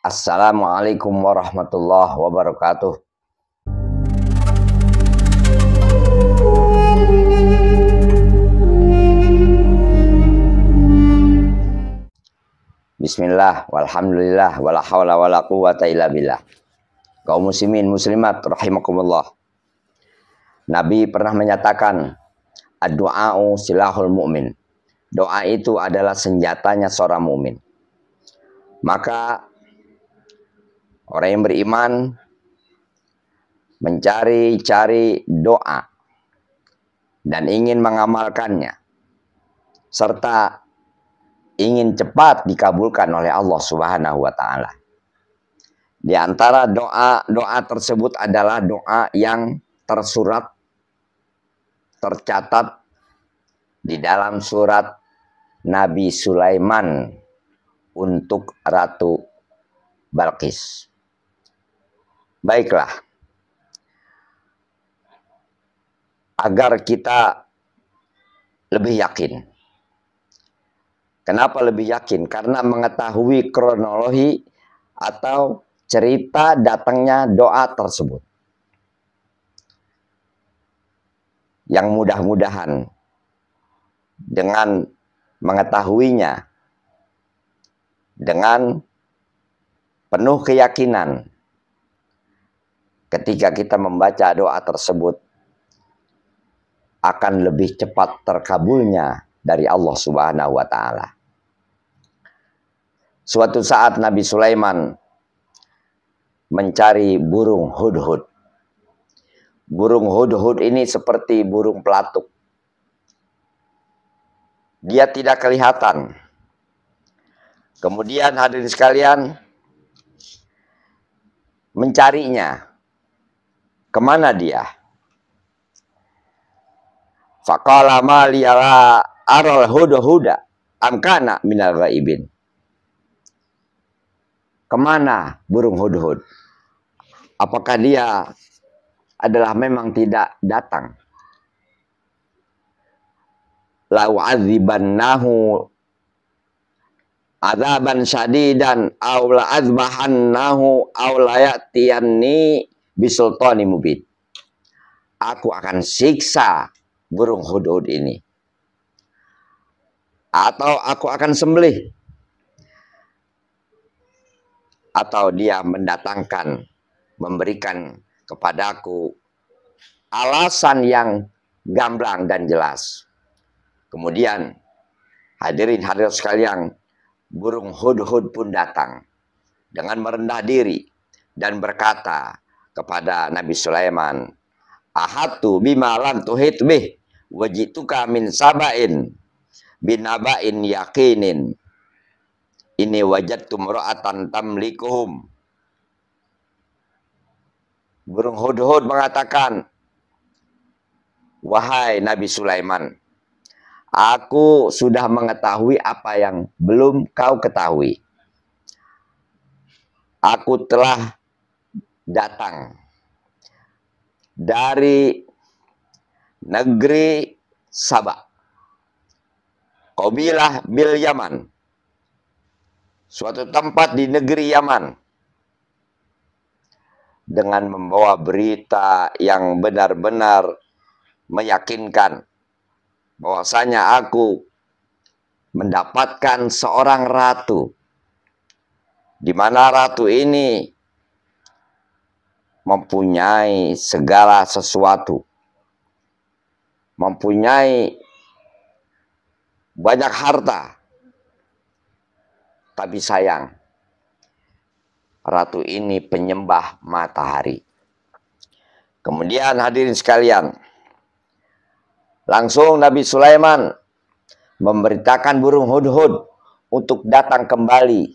Assalamualaikum warahmatullahi wabarakatuh. Bismillah, walhamdulillah, wala hawla wala quwwata illa billah. Kaum muslimin muslimat rahimakumullah. Nabi pernah menyatakan, ad-du'a'u silahul mu'min. Doa itu adalah senjatanya seorang mukmin. Maka orang yang beriman mencari-cari doa dan ingin mengamalkannya, serta ingin cepat dikabulkan oleh Allah Subhanahu wa Ta'ala. Di antara doa-doa tersebut adalah doa yang tersurat, tercatat di dalam surat Nabi Sulaiman untuk Ratu Balqis. Baiklah, agar kita lebih yakin. Kenapa lebih yakin? Karena mengetahui kronologi atau cerita datangnya doa tersebut. Yang mudah-mudahan dengan mengetahuinya, dengan penuh keyakinan, ketika kita membaca doa tersebut, akan lebih cepat terkabulnya dari Allah Subhanahu wa Ta'ala. Suatu saat Nabi Sulaiman mencari burung hudhud. Burung hudhud ini seperti burung pelatuk. Dia tidak kelihatan. Kemudian hadirin sekalian mencarinya. Kemana dia? Faqala ma liyara aral hudhuda amkana minal ghaibin. Kemana burung hudhud? Apakah dia adalah memang tidak datang? Lau azibannahu azaban syadidan aw la azbahannahu aw la ya'tiyanni bisultani mubin. Aku akan siksa burung hudhud ini, atau aku akan sembelih, atau dia mendatangkan, memberikan kepadaku alasan yang gamblang dan jelas. Kemudian hadirin hadirat sekalian, burung hudhud pun datang dengan merendah diri dan berkata kepada Nabi Sulaiman, ahatu bima lam tuhit bih wajituka min sabain binabain yakinin ini wajadtu mra'atan tamlikuhum. Burung hudhud mengatakan, wahai Nabi Sulaiman, aku sudah mengetahui apa yang belum kau ketahui. Aku telah datang dari negeri Sabah, Qabilah bil Yaman, suatu tempat di negeri Yaman, dengan membawa berita yang benar-benar meyakinkan bahwasanya aku mendapatkan seorang ratu, di mana ratu ini mempunyai segala sesuatu, mempunyai banyak harta, tapi sayang, ratu ini penyembah matahari. Kemudian hadirin sekalian, langsung Nabi Sulaiman memberitakan burung hudhud untuk datang kembali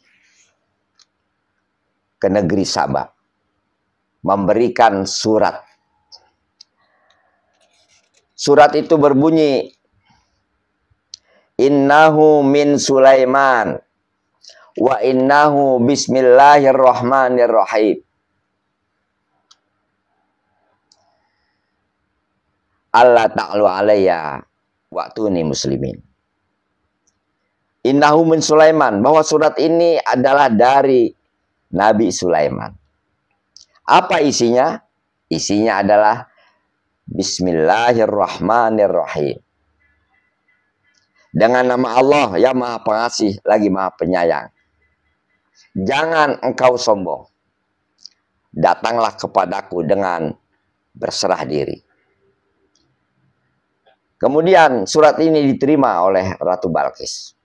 ke negeri Sabah, memberikan surat. Surat itu berbunyi, innahu min Sulaiman wa innahu bismillahirrahmanirrahim. Allah ta'ala alayya wa'tuni muslimin. Innahu min Sulaiman, bahwa surat ini adalah dari Nabi Sulaiman. Apa isinya? Isinya adalah Bismillahirrahmanirrahim. Dengan nama Allah yang Maha Pengasih lagi Maha Penyayang. Jangan engkau sombong. Datanglah kepadaku dengan berserah diri. Kemudian surat ini diterima oleh Ratu Balqis.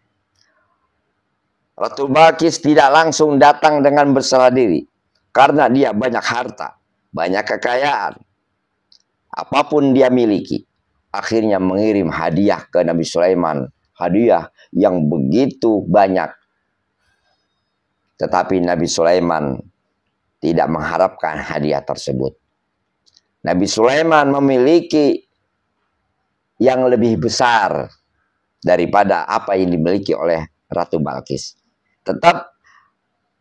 Ratu Balqis tidak langsung datang dengan berserah diri. Karena dia banyak harta, banyak kekayaan. Apapun dia miliki. Akhirnya mengirim hadiah ke Nabi Sulaiman. Hadiah yang begitu banyak. Tetapi Nabi Sulaiman tidak mengharapkan hadiah tersebut. Nabi Sulaiman memiliki yang lebih besar daripada apa yang dimiliki oleh Ratu Balqis. Tetap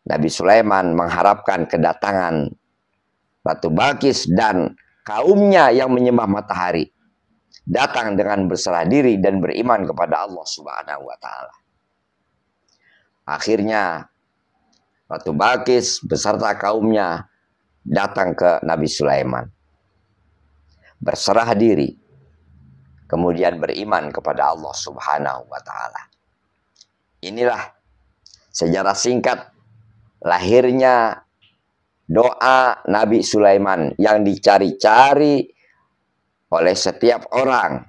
Nabi Sulaiman mengharapkan kedatangan Ratu Balqis dan kaumnya yang menyembah matahari datang dengan berserah diri dan beriman kepada Allah Subhanahu wa taala. Akhirnya Ratu Balqis beserta kaumnya datang ke Nabi Sulaiman. Berserah diri. Kemudian beriman kepada Allah Subhanahu wa taala. Inilah sejarah singkat lahirnya doa Nabi Sulaiman yang dicari-cari oleh setiap orang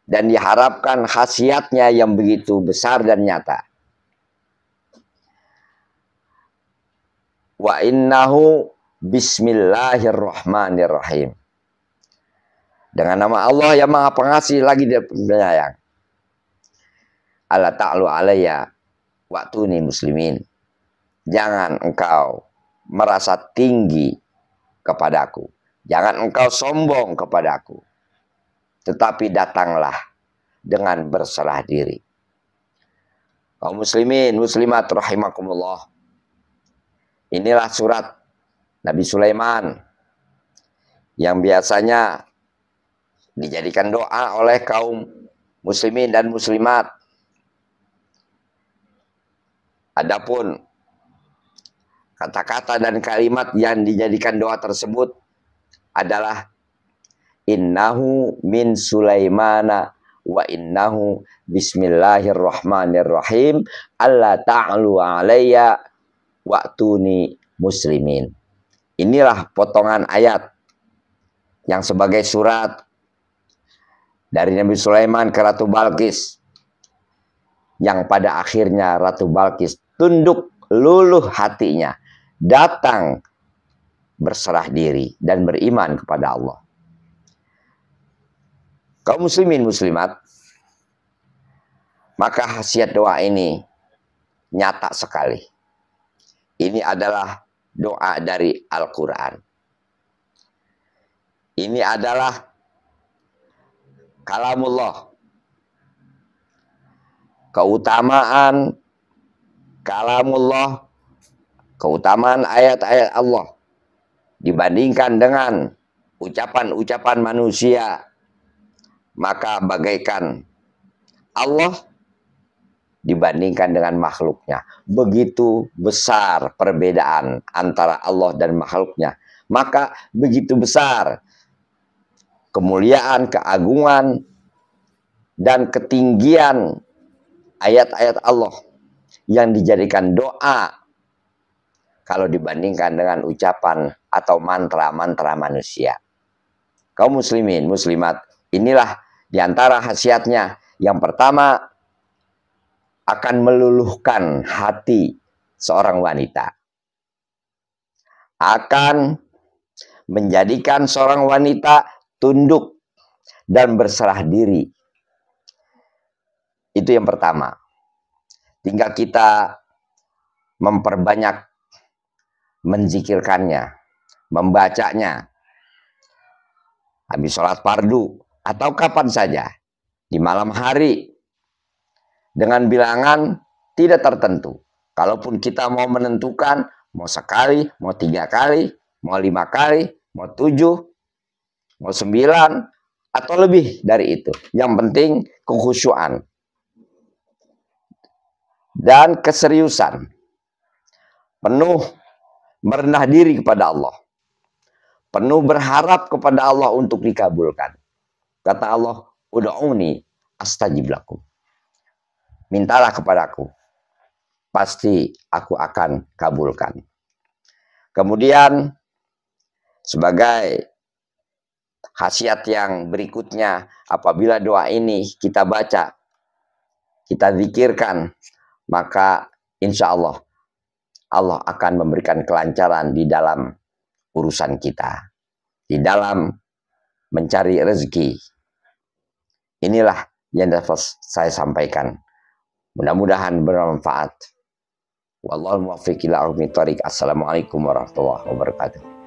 dan diharapkan khasiatnya yang begitu besar dan nyata. Wa innahu bismillahirrahmanirrahim. Dengan nama Allah yang Maha Pengasih lagi dia penyayang. Alla ta'lu alayya wa'tuni muslimin. Jangan engkau merasa tinggi kepadaku. Jangan engkau sombong kepadaku. Tetapi datanglah dengan berserah diri. Kaum muslimin, muslimat rahimakumullah. Inilah surat Nabi Sulaiman yang biasanya dijadikan doa oleh kaum muslimin dan muslimat. Adapun kata-kata dan kalimat yang dijadikan doa tersebut adalah innahu min Sulaimana wa innahu bismillahirrahmanirrahim alla ta'lu alayya wa'tuni muslimin. Inilah potongan ayat yang sebagai surat dari Nabi Sulaiman ke Ratu Balqis, yang pada akhirnya Ratu Balqis tunduk luluh hatinya, datang berserah diri dan beriman kepada Allah. Kaum muslimin muslimat, maka khasiat doa ini nyata sekali. Ini adalah doa dari Al-Quran. Ini adalah kalamullah. Keutamaan kalamullah, keutamaan ayat-ayat Allah dibandingkan dengan ucapan-ucapan manusia, maka bagaikan Allah dibandingkan dengan makhluknya. Begitu besar perbedaan antara Allah dan makhluknya. Maka begitu besar kemuliaan, keagungan, dan ketinggian ayat-ayat Allah yang dijadikan doa kalau dibandingkan dengan ucapan atau mantra-mantra manusia. Kaum muslimin, muslimat, inilah diantara khasiatnya. Yang pertama, akan meluluhkan hati seorang wanita. Akan menjadikan seorang wanita tunduk dan berserah diri. Itu yang pertama. Tinggal kita memperbanyak menzikirkannya, membacanya. Habis sholat fardu atau kapan saja. Di malam hari. Dengan bilangan tidak tertentu. Kalaupun kita mau menentukan, mau sekali, mau 3 kali, mau 5 kali, mau 7, mau 9, atau lebih dari itu. Yang penting kekhusyuan dan keseriusan. Penuh merendah diri kepada Allah, penuh berharap kepada Allah untuk dikabulkan. Kata Allah, ud'uni astajib lakum. Mintalah kepadaku, pasti aku akan kabulkan. Kemudian sebagai khasiat yang berikutnya, apabila doa ini kita baca, kita zikirkan, maka insya Allah Allah akan memberikan kelancaran di dalam urusan kita, di dalam mencari rezeki. Inilah yang dapat saya sampaikan. Mudah-mudahan bermanfaat. Wallahu muwaffiq ila aqwamit thoriq. Assalamualaikum warahmatullahi wabarakatuh.